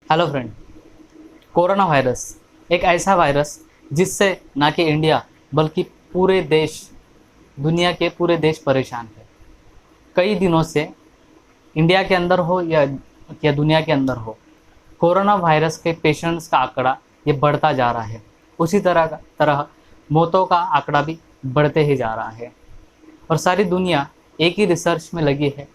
Hello friend. Corona virus एक ऐसा virus जिससे ना कि इंडिया बल्कि पूरे देश, दुनिया के पूरे देश परेशान है। कई दिनों से इंडिया के अंदर हो या दुनिया के अंदर हो, कोरोना वायरस के पेशेंट्स का आंकड़ा ये बढ़ता जा रहा है। उसी तरह मौतों का आंकड़ा भी बढ़ते ही जा रहा है। और सारी दुनिया एक ही रिसर्च में लगी है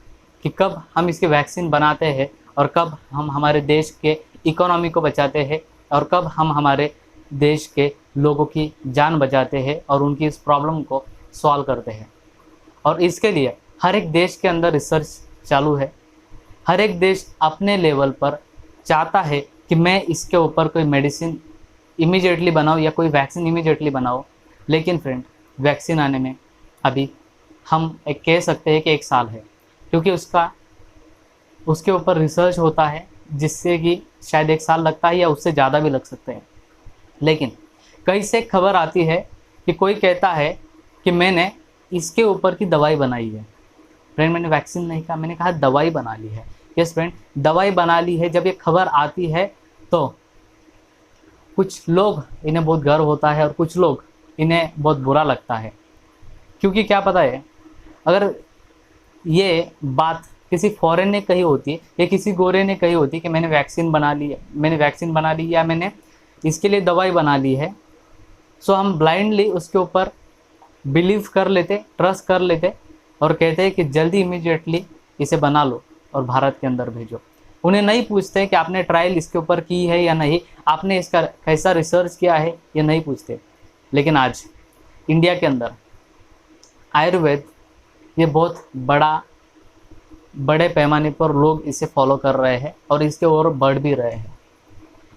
कि कब हम इसकी वैक्सीन बनाते हैं और कब हम हमारे देश के इकोनॉमी को बचाते हैं और कब हम हमारे देश के लोगों की जान बचाते हैं और उनकी इस प्रॉब्लम को सॉल्व करते हैं। और इसके लिए हर एक देश के अंदर रिसर्च चालू है। हर एक देश अपने लेवल पर चाहता है कि मैं इसके ऊपर कोई मेडिसिन इमीडिएटली बनाऊँ या कोई वैक्सीन इमीडिएटली बनाऊँ। लेकिन फ्रेंड, वैक्सीन आने में अभी हम एक कह सकते हैं कि 1 साल है, क्योंकि उसके ऊपर रिसर्च होता है जिससे कि शायद 1 साल लगता है या उससे ज़्यादा भी लग सकते हैं। लेकिन कहीं से खबर आती है कि कोई कहता है कि मैंने इसके ऊपर की दवाई बनाई है। फ्रेंड, मैंने वैक्सीन नहीं कहा, मैंने कहा दवाई बना ली है। यस फ्रेंड, दवाई बना ली है। जब ये खबर आती है तो कुछ लोग इन्हें बहुत गर्व होता है और कुछ लोग इन्हें बहुत बुरा लगता है। क्योंकि क्या पता है, अगर ये बात किसी फॉरेन ने कही होती या किसी गोरे ने कही होती कि मैंने वैक्सीन बना ली है, या मैंने इसके लिए दवाई बना ली है, सो हम ब्लाइंडली उसके ऊपर बिलीव कर लेते, ट्रस्ट कर लेते और कहते हैं कि जल्दी इमीडिएटली इसे बना लो और भारत के अंदर भेजो। उन्हें नहीं पूछते कि आपने ट्रायल इसके ऊपर की है या नहीं, आपने इसका कैसा रिसर्च किया है, ये नहीं पूछते। लेकिन आज इंडिया के अंदर आयुर्वेद ये बहुत बड़े पैमाने पर लोग इसे फॉलो कर रहे हैं और इसके ओर बढ़ भी रहे हैं।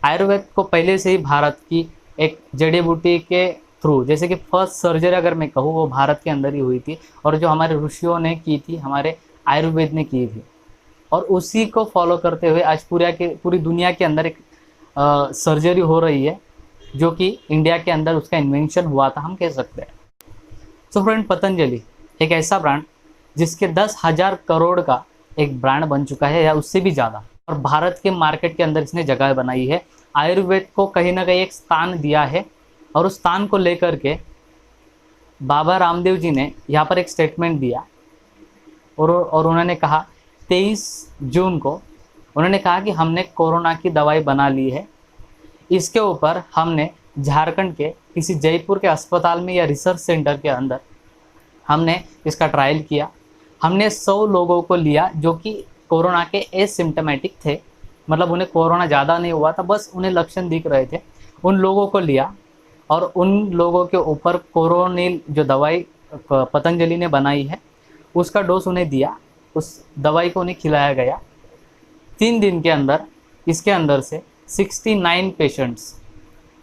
आयुर्वेद को पहले से ही भारत की एक जड़ी बूटी के थ्रू, जैसे कि फर्स्ट सर्जरी अगर मैं कहूँ, वो भारत के अंदर ही हुई थी और जो हमारे ऋषियों ने की थी, हमारे आयुर्वेद ने की थी। और उसी को फॉलो करते हुए आज पूरी दुनिया के अंदर एक सर्जरी हो रही है, जो कि इंडिया के अंदर उसका इन्वेंशन हुआ था, हम कह सकते हैं। सो फ्रेंड, पतंजलि एक ऐसा ब्रांड जिसके 10,000 करोड़ का एक ब्रांड बन चुका है या उससे भी ज़्यादा, और भारत के मार्केट के अंदर इसने जगह बनाई है। आयुर्वेद को कहीं ना कहीं एक स्थान दिया है और उस स्थान को लेकर के बाबा रामदेव जी ने यहाँ पर एक स्टेटमेंट दिया और उन्होंने कहा 23 जून को उन्होंने कहा कि हमने कोरोना की दवाई बना ली है। इसके ऊपर हमने झारखंड के किसी जयपुर के अस्पताल में या रिसर्च सेंटर के अंदर हमने इसका ट्रायल किया। हमने 100 लोगों को लिया जो कि कोरोना के एसिम्टोमेटिक थे, मतलब उन्हें कोरोना ज़्यादा नहीं हुआ था, बस उन्हें लक्षण दिख रहे थे। उन लोगों को लिया और उन लोगों के ऊपर कोरोनिल जो दवाई पतंजलि ने बनाई है उसका डोज उन्हें दिया, उस दवाई को उन्हें खिलाया गया। 3 दिन के अंदर इसके अंदर से 69 पेशेंट्स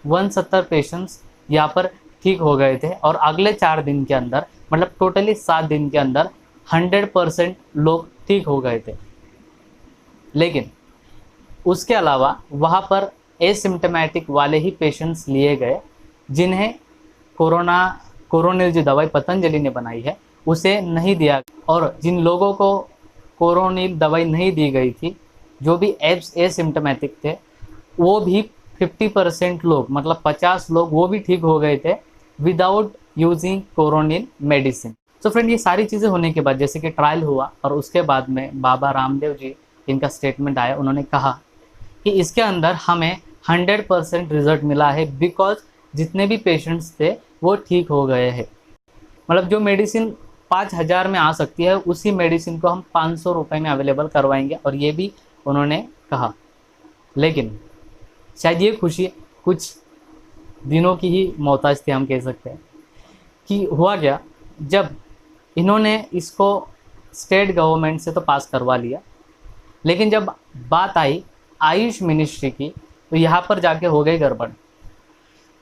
170 पेशेंट्स यहाँ पर ठीक हो गए थे और अगले 4 दिन के अंदर, मतलब टोटली 7 दिन के अंदर 100% लोग ठीक हो गए थे। लेकिन उसके अलावा वहाँ पर एसिम्टोमेटिक वाले ही पेशेंट्स लिए गए जिन्हें कोरोनिल जो दवाई पतंजलि ने बनाई है उसे नहीं दिया, और जिन लोगों को कोरोनिल दवाई नहीं दी गई थी, जो भी एसिम्टोमेटिक थे, वो भी 50% लोग, मतलब 50 लोग वो भी ठीक हो गए थे विदाउट यूजिंग कोरोनिल मेडिसिन। तो फ्रेंड, ये सारी चीज़ें होने के बाद, जैसे कि ट्रायल हुआ और उसके बाद में बाबा रामदेव जी इनका स्टेटमेंट आया, उन्होंने कहा कि इसके अंदर हमें 100% रिजल्ट मिला है, बिकॉज जितने भी पेशेंट्स थे वो ठीक हो गए हैं। मतलब जो मेडिसिन 5,000 में आ सकती है उसी मेडिसिन को हम 500 रुपये में अवेलेबल करवाएंगे, और ये भी उन्होंने कहा। लेकिन शायद ये खुशी कुछ दिनों की ही मोहताज थी, हम कह सकते हैं। कि हुआ क्या, जब इन्होंने इसको स्टेट गवर्नमेंट से तो पास करवा लिया, लेकिन जब बात आई आयुष मिनिस्ट्री की तो यहाँ पर जाके हो गई गड़बड़।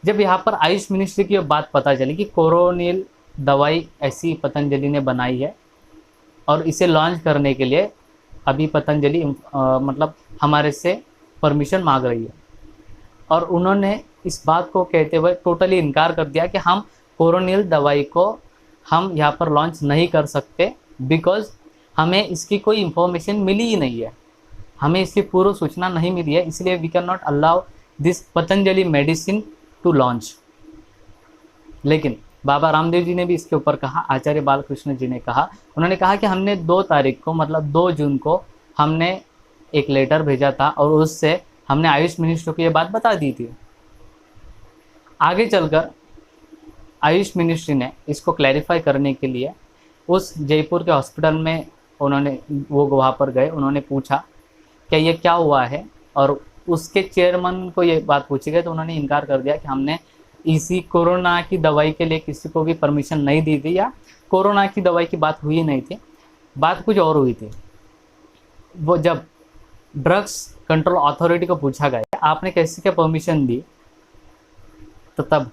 जब यहाँ पर आयुष मिनिस्ट्री की बात पता चली कि कोरोनिल दवाई ऐसी पतंजलि ने बनाई है और इसे लॉन्च करने के लिए अभी पतंजलि मतलब हमारे से परमिशन मांग रही है, और उन्होंने इस बात को कहते हुए टोटली इनकार कर दिया कि हम कोरोनिल दवाई को हम यहाँ पर लॉन्च नहीं कर सकते, बिकॉज़ हमें इसकी कोई इन्फॉर्मेशन मिली ही नहीं है। हमें इसकी पूर्व सूचना नहीं मिली है, इसलिए we can not allow this Patanjali medicine to launch. लेकिन बाबा रामदेव जी ने भी इसके ऊपर कहा, आचार्य बालकृष्ण जी ने कहा, उन्होंने कहा कि हमने 2 तारीख को मतलब 2 जून को हमने एक लेटर भेजा था और उससे हमने आयुष मिनिस्टर को ये बात बता दी थी। आगे चलकर आयुष मिनिस्ट्री ने इसको क्लैरिफाई करने के लिए उस जयपुर के हॉस्पिटल में वो वहाँ पर गए, उन्होंने पूछा क्या ये क्या हुआ है, और उसके चेयरमैन को ये बात पूछी गई तो उन्होंने इनकार कर दिया कि हमने इसी कोरोना की दवाई के लिए किसी को भी परमिशन नहीं दी थी, या कोरोना की दवाई की बात हुई नहीं थी, बात कुछ और हुई थी। वो जब ड्रग्स कंट्रोल अथॉरिटी को पूछा गया आपने कैसे क्या परमिशन दी, तो तब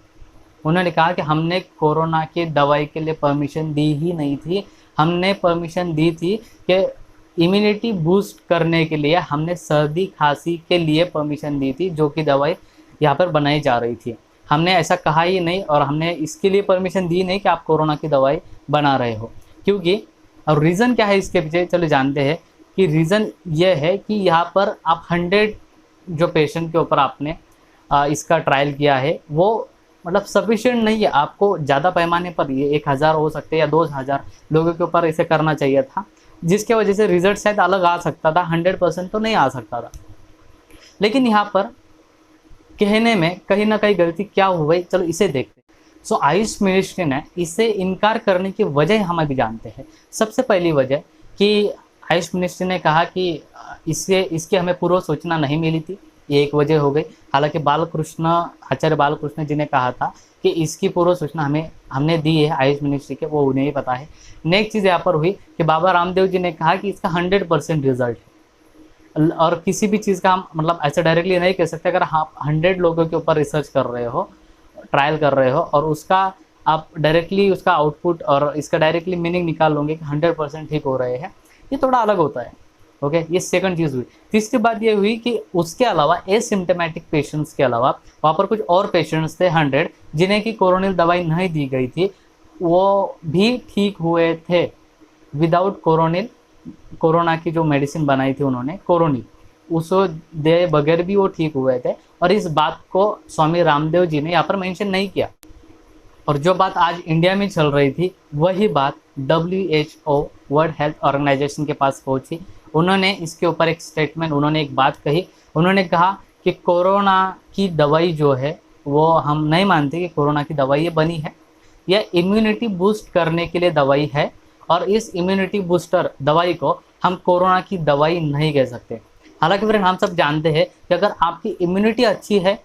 उन्होंने कहा कि हमने कोरोना की दवाई के लिए परमिशन दी ही नहीं थी, हमने परमिशन दी थी कि इम्यूनिटी बूस्ट करने के लिए हमने सर्दी खांसी के लिए परमिशन दी थी, जो कि दवाई यहाँ पर बनाई जा रही थी। हमने ऐसा कहा ही नहीं और हमने इसके लिए परमिशन दी नहीं कि आप कोरोना की दवाई बना रहे हो। क्योंकि और रीज़न क्या है इसके पीछे, चलो जानते हैं कि रीज़न ये है कि यहाँ पर आप 100 जो पेशेंट के ऊपर आपने इसका ट्रायल किया है वो मतलब सफिशिएंट नहीं है। आपको ज़्यादा पैमाने पर ये 1000 हो सकते या 2000 लोगों के ऊपर इसे करना चाहिए था, जिसके वजह से रिजल्ट शायद अलग आ सकता था, 100% तो नहीं आ सकता था। लेकिन यहाँ पर कहने में कहीं ना कहीं गलती क्या हुई, चलो इसे देखते हैं। सो आयुष मिनिस्ट्री ने इसे इनकार करने की वजह हम अभी जानते हैं। सबसे पहली वजह कि आयुष मिनिस्ट्री ने कहा कि इसकी हमें पूर्व सूचना नहीं मिली थी, ये एक वजह हो गई। हालांकि आचार्य बालकृष्ण जी ने कहा था कि इसकी पूर्व सूचना हमने दी है आयुष मिनिस्ट्री के, वो उन्हें ही पता है। नेक्स्ट चीज़ यहाँ पर हुई कि बाबा रामदेव जी ने कहा कि इसका 100% रिजल्ट है, और किसी भी चीज़ का हम मतलब ऐसे डायरेक्टली नहीं कह सकते। अगर आप 100 लोगों के ऊपर रिसर्च कर रहे हो, ट्रायल कर रहे हो, और उसका आप डायरेक्टली उसका आउटपुट और इसका डायरेक्टली मीनिंग निकाल लोगे कि 100% ठीक हो रहे हैं, ये थोड़ा अलग होता है। ओके, ये सेकंड चीज़ हुई। तीसरी बात ये हुई कि उसके अलावा एसिम्टोमेटिक पेशेंट्स के अलावा वहाँ पर कुछ और पेशेंट्स थे 100 जिन्हें की कोरोनिल दवाई नहीं दी गई थी, वो भी ठीक हुए थे विदाउट कोरोनिल। कोरोना की जो मेडिसिन बनाई थी उन्होंने कोरोनिल, उसको दे बगैर भी वो ठीक हुए थे, और इस बात को स्वामी रामदेव जी ने यहाँ पर मेंशन नहीं किया। और जो बात आज इंडिया में चल रही थी वही बात WHO वर्ल्ड हेल्थ ऑर्गेनाइजेशन के पास पहुंची। उन्होंने इसके ऊपर एक स्टेटमेंट, उन्होंने एक बात कही। उन्होंने कहा कि कोरोना की दवाई जो है वो हम नहीं मानते कि कोरोना की दवाई ये बनी है, यह इम्यूनिटी बूस्ट करने के लिए दवाई है, और इस इम्यूनिटी बूस्टर दवाई को हम कोरोना की दवाई नहीं कह सकते। हालांकि फिर हम सब जानते हैं कि अगर आपकी इम्यूनिटी अच्छी है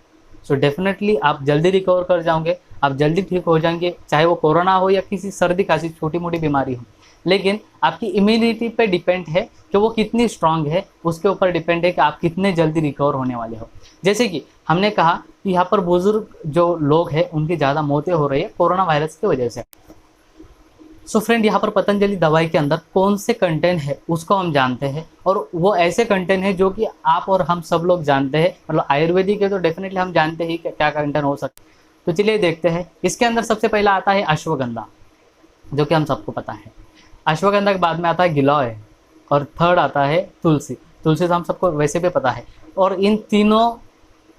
सो डेफिनेटली आप जल्दी रिकवर कर जाओगे, आप जल्दी ठीक हो जाएंगे, चाहे वो कोरोना हो या किसी सर्दी खांसी छोटी मोटी बीमारी हो। लेकिन आपकी इम्यूनिटी पे डिपेंड है कि वो कितनी स्ट्रांग है, उसके ऊपर डिपेंड है कि आप कितने जल्दी रिकवर होने वाले हो। जैसे कि हमने कहा कि यहाँ पर बुजुर्ग जो लोग हैं उनकी ज़्यादा मौतें हो रही है कोरोना वायरस की वजह से। सो फ्रेंड, यहाँ पर पतंजलि दवाई के अंदर कौन से कंटेंट है उसको हम जानते हैं, और वो ऐसे कंटेंट है जो कि आप और हम सब लोग जानते हैं। मतलब आयुर्वेदिक है तो डेफिनेटली हम जानते ही क्या कंटेंट हो सकता है। तो चलिए देखते हैं। इसके अंदर सबसे पहला आता है अश्वगंधा, जो कि हम सबको पता है। अश्वगंधा के बाद में आता है गिलॉय, और थर्ड आता है तुलसी। तुलसी तो हम सबको वैसे भी पता है। और इन तीनों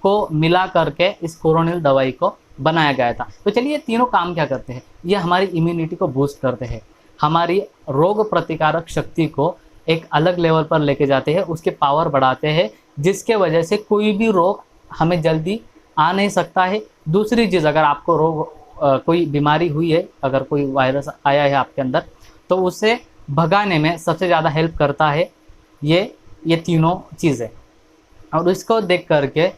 को मिला करके इस कोरोनिल दवाई को बनाया गया था। तो चलिए, तीनों काम क्या करते हैं? ये हमारी इम्यूनिटी को बूस्ट करते हैं, हमारी रोग प्रतिकारक शक्ति को एक अलग लेवल पर लेके जाते हैं, उसके पावर बढ़ाते हैं, जिसके वजह से कोई भी रोग हमें जल्दी आ नहीं सकता है। दूसरी चीज़, अगर आपको कोई बीमारी हुई है, अगर कोई वायरस आया है आपके अंदर, तो उसे भगाने में सबसे ज़्यादा हेल्प करता है ये तीनों चीज़ें। और इसको देख करके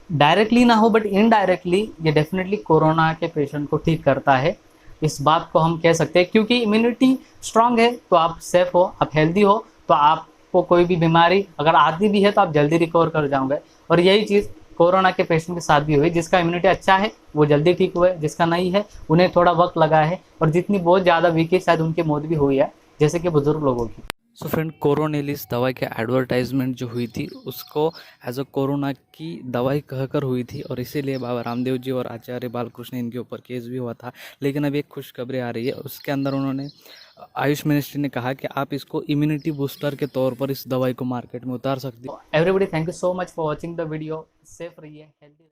डायरेक्टली ना हो बट इनडायरेक्टली ये डेफिनेटली कोरोना के पेशेंट को ठीक करता है, इस बात को हम कह सकते हैं। क्योंकि इम्यूनिटी स्ट्रांग है तो आप सेफ हो, आप हेल्दी हो, तो आपको कोई भी बीमारी अगर आती भी है तो आप जल्दी रिकवर कर जाओगे। और यही चीज़ कोरोना के पेशेंट के साथ भी हुई। जिसका इम्यूनिटी अच्छा है वो जल्दी ठीक हुए, जिसका नहीं है उन्हें थोड़ा वक्त लगा है, और जितनी बहुत ज़्यादा वीक है शायद उनकी मौत भी हुई है, जैसे कि बुजुर्ग लोगों की। सो फ्रेंड, कोरोनिलिस दवाई के एडवर्टाइजमेंट जो हुई थी उसको एज अ कोरोना की दवाई कहकर हुई थी, और इसीलिए बाबा रामदेव जी और आचार्य बालकृष्ण इनके ऊपर केस भी हुआ था। लेकिन अभी एक खुशखबरी आ रही है, उसके अंदर उन्होंने आयुष मिनिस्ट्री ने कहा कि आप इसको इम्यूनिटी बूस्टर के तौर पर इस दवाई को मार्केट में उतार सकते हो। Everybody, thank you so much for watching the video. Safe रहिए, हेल्दी